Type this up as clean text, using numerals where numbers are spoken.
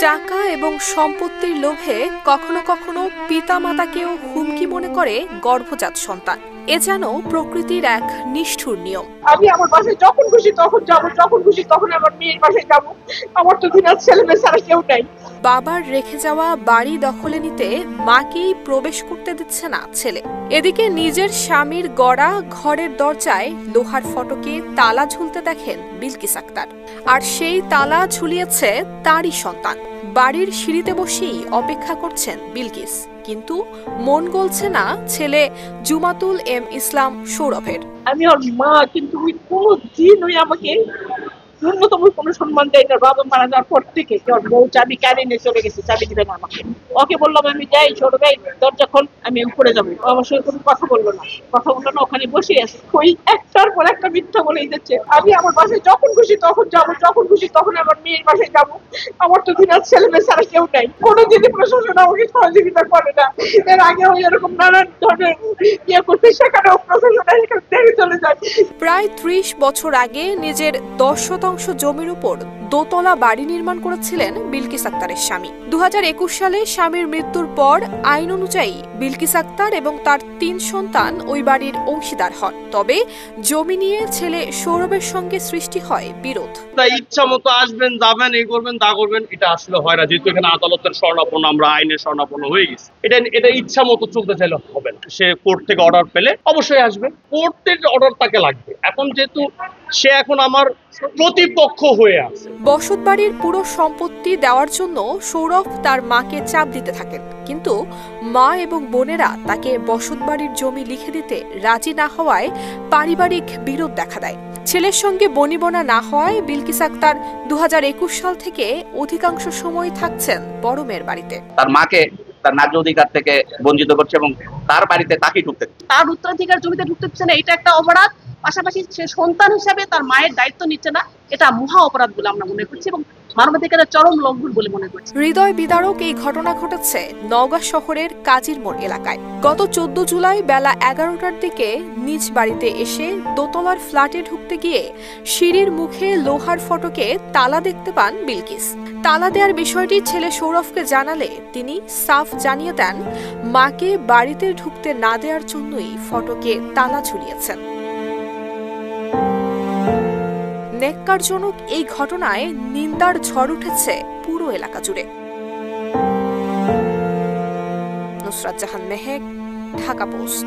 টাকা এবং সম্পত্তির লোভে কখনো কখনো পিতামাতাকেও হুমকি মনে করে গর্ভজাত সন্তান। এ যেন প্রকৃতির এক নিষ্ঠুর নিয়ম। আমি আমার বাসায় যখন খুশি তখন যাবো, যখন খুশি তখন আমার মেয়ের বাসায় যাবো। আমার তো দিনার ছেলে মেয়ে ছাড়া কেউ নাই। বাবার রেখে যাওয়া বাড়ি দখলে নিতে মাকেই প্রবেশ করতে দিচ্ছে না ছেলে। এদিকে নিজের স্বামীর গড়া ঘরের দরজায় লোহার ফটকে তালা ঝুলতে দেখেন বিলকিস আক্তার, আর সেই তালা ঝুলিয়েছে তারই সন্তান। বাড়ির সিঁড়িতে বসেই অপেক্ষা করছেন বিলকিস, কিন্তু মন গলছে না ছেলে জুমাতুল এম ইসলাম সৌরভের। আমি ওর মা, কিন্তু ওই কোনো দিন ওই আমাকে ন্যূনতম কোনো সম্মান দেয় না। বাবা মারা যাওয়ার পর থেকে ওর বউ চাবি কেড়ে নিয়ে চলে গেছে, চাবি দিবে না আমাকে। ওকে বললাম আমি যাই, সৌরভ ভাই দরজা খোল, আমি উপরে যাবো। আমার সঙ্গে কোনো কথা বললো না, ওখানে বসে আছে। ওই একটার পর একটা মিথ্যা বলেই যাচ্ছে। আমি আমার বাসায় যখন খুশি তখন যাবো, যখন খুশি তখন আমার মেয়ের বাসায় যাবো। আমার তো দিনার ছেলে মেয়ে ছাড়া কেউ নাই। কোনোদিনই প্রশাসন আমাকে সহযোগিতা করে না। এর আগে ওই এরকম নানান ধরনের ইয়ে করতে, সেখানেও প্রশাসন দেখে চলে যায়। প্রায় ৩০ বছর আগে নিজের ১০ শতাংশ জমির উপর দোতলা বাড়ি নির্মাণ করেছিলেন বিলকিস আক্তারের স্বামী। ২০২১ সালে স্বামীর মৃত্যুর পর আইন অনুযায়ী বিলকিস আক্তার এবং তার ৩ সন্তান ওই বাড়ির অংশীদার হন। তবে জমি নিয়ে ছেলে সৌরভের সঙ্গে সৃষ্টি হয় বিরোধ। ইচ্ছা মতো আসবেন, যাবেন, এই করবেন, তা করবেন, এটা আসলে হয় না। যেহেতু এখানে আদালতের শরণাপন্ন, আমরা আইনের শরণাপন্ন হয়ে গেছি, এটা ইচ্ছা মতো চলতে চাইলে হবে না। সে কোর্ট থেকে অর্ডার পেলে অবশ্যই আসবে, কোর্টের অর্ডার তাকে লাগবে। এখন যেহেতু সে এখন আমার প্রতিপক্ষ হয়ে আছে। বসত বাড়ির পুরো সম্পত্তি দেওয়ার জন্য সৌরভ তার মাকে চাপ দিতে থাকেন, কিন্তু মা এবং বোনেরা তাকে বসত বাড়ির জমি লিখে দিতে রাজি না হওয়ায় পারিবারিক বিরোধ দেখা দেয়। ছেলের সঙ্গে বনিবনা না হওয়ায় বিলকিস আক্তার ২০২১ সাল থেকে অধিকাংশ সময় থাকছেন বড় মেয়ের বাড়িতে। তার মাকে তার ন্যায্য অধিকার থেকে বঞ্চিত করছে এবং তার বাড়িতে তাকে ঢুকতে, তার উত্তরাধিকার জমিতে ঢুকতে দিচ্ছে না, এটা একটা অপরাধ। পাশাপাশি সে সন্তান হিসাবে তার মায়ের দায়িত্ব নিচ্ছে না, এটা মহা অপরাধ বলে আমরা মনে করছি এবং মানবাধিকারের চরম লঙ্ঘন বলে মনে করছি। হৃদয় বিদারক এই ঘটনা ঘটেছে নওগাঁ শহরের কাজীর মোড় এলাকায়। গত ১৪ জুলাই বেলা ১১টার দিকে নিজ বাড়িতে এসে দোতলার ফ্ল্যাটে ঢুকতে গিয়ে সিঁড়ির মুখে লোহার ফটকে তালা দেখতে পান বিলকিস। তালা দেওয়ার বিষয়টি ছেলে সৌরভকে জানালে তিনি সাফ জানিয়ে দেন মাকে বাড়িতে ঢুকতে না দেওয়ার জন্যই ফটকে তালা ঝুলিয়েছেন। নেক্কারজনক এই ঘটনায় নিন্দার ঝড় উঠেছে পুরো এলাকা জুড়ে। নুসরাত জাহান মেহেক, ঢাকা পোস্ট।